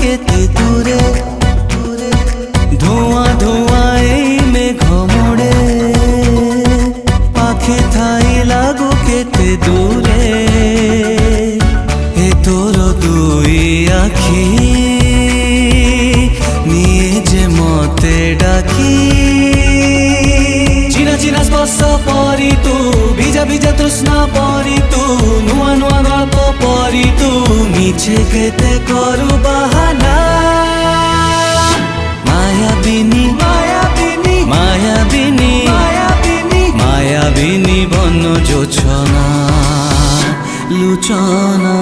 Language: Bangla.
কেতে দূরে ধোঁয়া ধোঁয়া এই মেঘ মোড়ে পাখি থাই লাগু কেতে দূরে এ তোর দুই আখি নিয়ে যে মতে ডাকি চিনা চিনা স্পর্শ পরি তু ভিজা ভিজা তৃষ্ণা পরি তু নুয়া নুয়া গল্প পরি তু মিছে কেতে করু বাহানা মায়াবিনী মায়াবিনী মায়াবিনী মায়াবিনী মায়াবিনী বন জোছনা লুচনা।